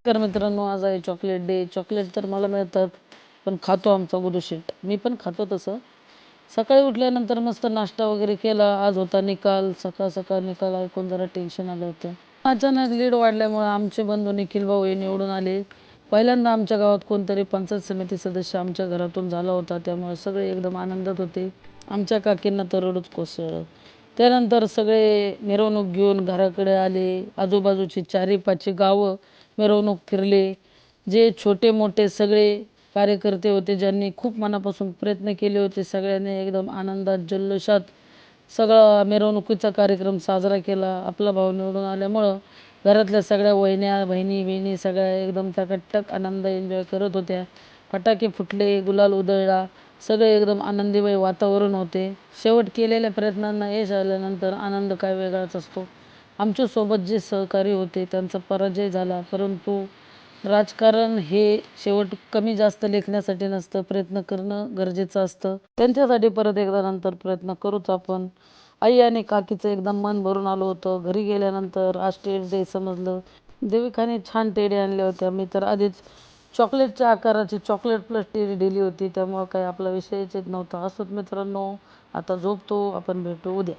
तर मित्रांनो, आज आहे चॉकलेट डे. चॉकलेट तर मला मिळतात, पण खातो आमचा गुरुशेठ. मी पण खातो तसं. सकाळी उठल्यानंतर मस्त नाश्ता वगैरे केला. आज होता निकाल. सकाळ निकाल ऐकून जरा टेन्शन आलं होतं. अचानक लीड वाढल्यामुळे आमचे बंधू निखिल भाऊ हे निवडून आले. पहिल्यांदा आमच्या गावात कोणतरी पंचायत समिती सदस्य आमच्या घरातून झाला होता. त्यामुळे सगळे एकदम आनंदात होते. आमच्या काकींना तर रडूच कोसळलं. त्यानंतर सगळे मिरवणूक घेऊन घराकडे आले. आजूबाजूची 4-5 गावं मिरवणूक फिरले. जे छोटे मोठे सगळे कार्यकर्ते होते, ज्यांनी खूप मनापासून प्रयत्न केले होते, सगळ्यांनी एकदम आनंदात जल्लोषात सगळा मिरवणुकीचा कार्यक्रम साजरा केला. आपला भाऊ निवडून आल्यामुळं घरातल्या सगळ्या वहिन्या बहिणी बहिणी सगळ्या एकदम टकाटक आनंद एन्जॉय करत होत्या. फटाके फुटले, गुलाल उधळला, सगळे एकदम आनंदीमय वातावरण होते. शेवट केलेल्या प्रयत्नांना यश आल्यानंतर आनंद काय वेगळाच असतो. आमच्यासोबत जे सहकारी होते त्यांचा पराजय झाला, परंतु राजकारण हे शेवट कमी जास्त लेखण्यासाठी नसतं, प्रयत्न करणं गरजेचं असतं. त्यांच्यासाठी परत एकदा नंतर प्रयत्न करूच आपण. आई आणि काकीचं एकदम मन भरून आलं होतं. घरी गेल्यानंतर आज टेडी डे समजलं. देविकाने छान टेडी आणल्या होत्या. मी तर आधीच चॉकलेटच्या आकाराची चॉकलेट प्लस टेडी दिली होती, त्यामुळं काही आपला विषयच येत नव्हता. असोच मित्रांनो, आता झोपतो. आपण भेटू उद्या.